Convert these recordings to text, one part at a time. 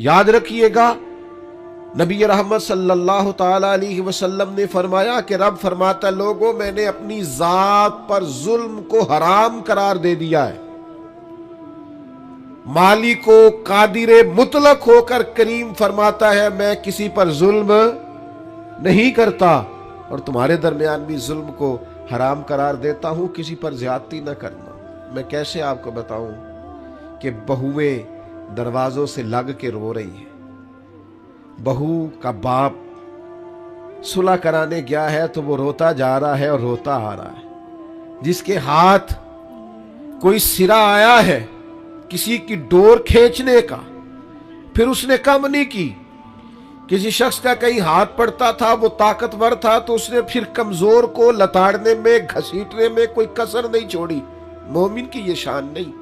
याद रखिएगा, नबी रहमत सल्लल्लाहु ताला अलैहि वसल्लम ने फरमाया कि रब फरमाता, लोगों मैंने अपनी जात पर जुल्म को हराम करार दे दिया है। मालिको कादिरे मुतलक होकर करीम फरमाता है, मैं किसी पर जुल्म नहीं करता और तुम्हारे दरमियान भी जुल्म को हराम करार देता हूं, किसी पर ज्यादती न करना। मैं कैसे आपको बताऊं कि बहुएं दरवाजों से लग के रो रही है। बहू का बाप सुलह कराने गया है तो वो रोता जा रहा है और रोता आ रहा है। जिसके हाथ कोई सिरा आया है किसी की डोर खींचने का, फिर उसने कम नहीं की। किसी शख्स का कहीं हाथ पड़ता था, वो ताकतवर था, तो उसने फिर कमजोर को लताड़ने में, घसीटने में कोई कसर नहीं छोड़ी। मोमिन की ये शान नहीं।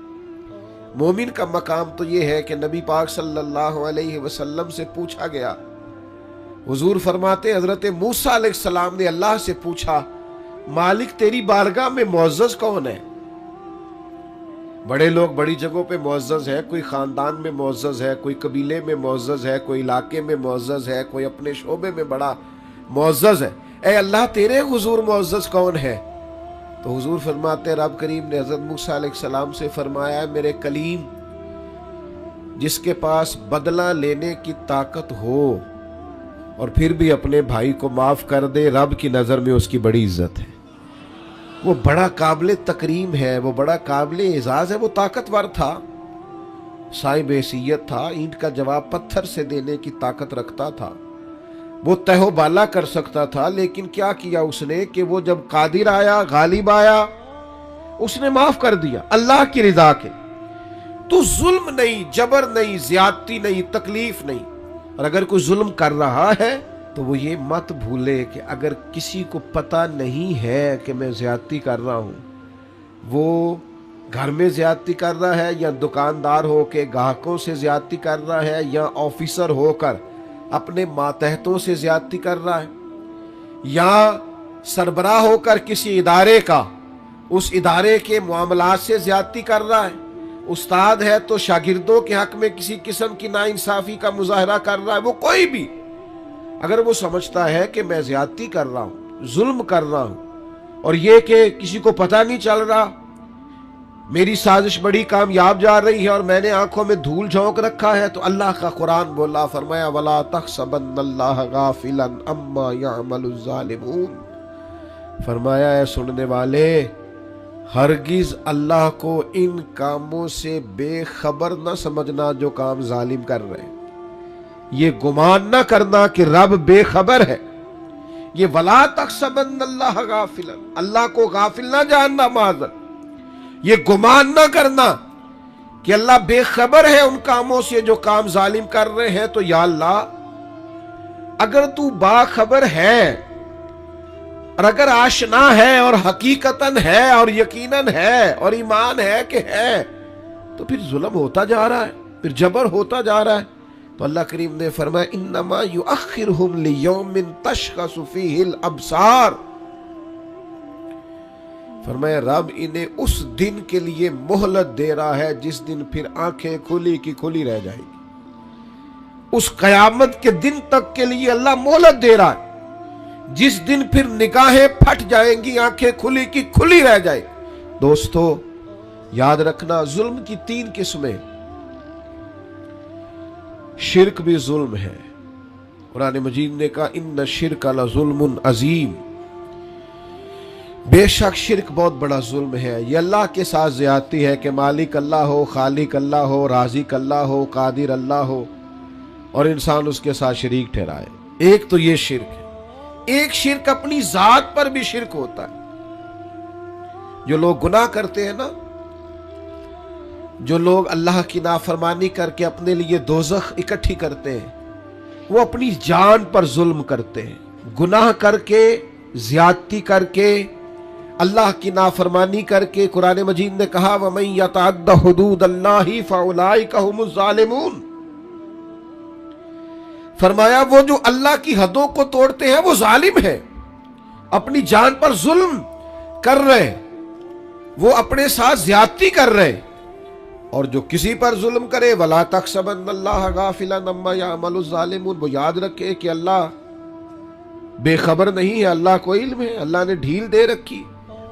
मोमिन का मकाम तो ये है कि नबी पाक सल्लल्लाहु अलैहि वसल्लम से पूछा गया। हुजूर फरमाते, हजरत मूसा अलैहिस्सलाम ने अल्लाह से पूछा, मालिक तेरी बारगाह में मुअज़्ज़ज़ कौन है? बड़े लोग बड़ी जगहों पे मुअज़्ज़ज़ है, कोई खानदान में मुअज़्ज़ज़ है, कोई कबीले में मुअज़्ज़ज़ है, कोई इलाके में मुअज़्ज़ज़ है, कोई अपने शोबे में बड़ा मुअज़्ज़ज़ है। ए अल्लाह तेरे हुजूर मुअज़्ज़ज़ कौन है? तो हुजूर फरमाते, रब करीम ने हजरत मूसा अलैहिस्सलाम से फरमाया, मेरे कलीम जिसके पास बदला लेने की ताकत हो और फिर भी अपने भाई को माफ कर दे, रब की नजर में उसकी बड़ी इज्जत है। वो बड़ा काबिल तकरीम है, वो बड़ा काबिल एजाज है। वो ताकतवर था, साहिब हैसियत था, ईंट का जवाब पत्थर से देने की ताकत रखता था, वो तहो बाला कर सकता था। लेकिन क्या किया उसने कि वो जब कादिर आया, गालिब आया, उसने माफ कर दिया अल्लाह की रिजा के। तो जुल्म नहीं, जबर नहीं, ज्यादती नहीं, तकलीफ नहीं। और अगर कोई जुल्म कर रहा है तो वो ये मत भूले कि अगर किसी को पता नहीं है कि मैं ज्यादती कर रहा हूं, वो घर में ज्यादती कर रहा है या दुकानदार होकर ग्राहकों से ज्यादती कर रहा है या ऑफिसर होकर अपने मातहतों से ज्यादती कर रहा है या सरबराह होकर किसी इदारे का, उस इदारे के मामलात से ज्यादती कर रहा है, उस्ताद है तो शागिर्दों के हक में किसी किस्म की नाइंसाफी का मुजाहरा कर रहा है, वो कोई भी अगर वो समझता है कि मैं ज्यादती कर रहा हूं, जुल्म कर रहा हूं और ये कि किसी को पता नहीं चल रहा, मेरी साजिश बड़ी कामयाब जा रही है और मैंने आंखों में धूल झोंक रखा है, तो अल्लाह का कुरान बोला, फरमाया वला तहसबन्नल्लाह गाफिलन अम्मा यअमलुज़ ज़ालिमून। फरमाया है सुनने वाले, हरगिज अल्लाह को इन कामों से बेखबर न समझना जो काम जालिम कर रहे हैं। ये गुमान न करना कि रब बेखबर है। ये वला तहसबन्नल्लाह गाफिलन, अल्लाह को गाफिल ना जानना माज़र। ये गुमान न करना कि अल्लाह बेखबर है उन कामों से जो काम जालिम कर रहे हैं। तो या अल्लाह, अगर तू बाखबर है और अगर आशना है और हकीकतन है और यकीनन है और ईमान है कि है, तो फिर जुल्म होता जा रहा है, फिर जबर होता जा रहा है। तो अल्लाह करीम ने फरमाया, इन्नमा युअख्खिरुहुम लियौमिन तशखसु फीहिल अबसार। फरमाया रब इन्हें उस दिन के लिए मोहलत दे रहा है जिस दिन फिर आंखें खुली की खुली रह जाएगी। उस कयामत के दिन तक के लिए अल्लाह मोहलत दे रहा है, जिस दिन फिर निगाहें फट जाएंगी, आंखें खुली की खुली रह जाए। दोस्तों याद रखना, जुल्म की 3 किस्में। शिर्क भी जुल्म है। कुरान मजीद ने कहा, इन्न शिर्क लजुल्मुन अजीम। बेशक शिर्क बहुत बड़ा जुल्म है। ये अल्लाह के साथ ज्यादती है कि मालिक अल्लाह हो, खालिक अल्लाह हो, राज़िक अल्लाह हो, कादिर अल्लाह हो और इंसान उसके साथ शरीक ठहराए। एक तो ये शिर्क है। एक शिर्क अपनी जात पर भी शिर्क होता है। जो लोग गुनाह करते हैं ना, जो लोग अल्लाह की नाफरमानी करके अपने लिए दोज़ख इकट्ठी करते हैं, वो अपनी जान पर जुल्म करते हैं। गुनाह करके, ज्यादती करके, अल्लाह की नाफरमानी करके। कुरान मजीद ने कहा, वमन यतअद्द हुदूदल्लाहि फउलाइका हुमुज़ ज़ालिमून। फरमाया वो जो अल्लाह की हदों को तोड़ते हैं वो जालिम है, अपनी जान पर जुल्म कर रहे, वो अपने साथ ज्यादती कर रहे। और जो किसी पर जुल्म करे, वला तहसबन्नल्लाह गाफिलन अम्मा यामलु ज़ालिमून, वो याद रखे कि अल्लाह बेखबर नहीं है, अल्लाह को इल्म है, अल्लाह ने ढील दे रखी।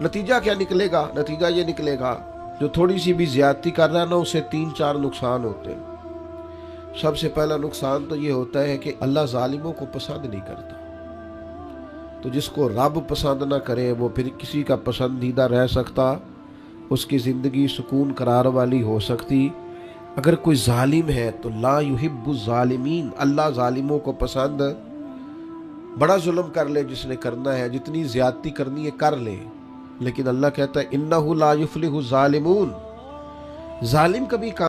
नतीजा क्या निकलेगा? नतीजा ये निकलेगा जो थोड़ी सी भी ज्यादती कर रहा है ना, उसे 3-4 नुकसान होते हैं। सबसे पहला नुकसान तो ये होता है कि अल्लाह जालिमों को पसंद नहीं करता। तो जिसको रब पसंद ना करे वो फिर किसी का पसंदीदा रह सकता, उसकी ज़िंदगी सुकून करार वाली हो सकती। अगर कोई जालिम है तो ला युहिब्बु ज़ालिमीन, अल्लाह जालिमों को पसंद, बड़ा जुल्म कर ले जिसने करना है, जितनी ज्यादती करनी है कर ले, लेकिन अल्लाह कहता है इन्नहु ला युफ्लिहु ज़ालिमून, जालिम कभी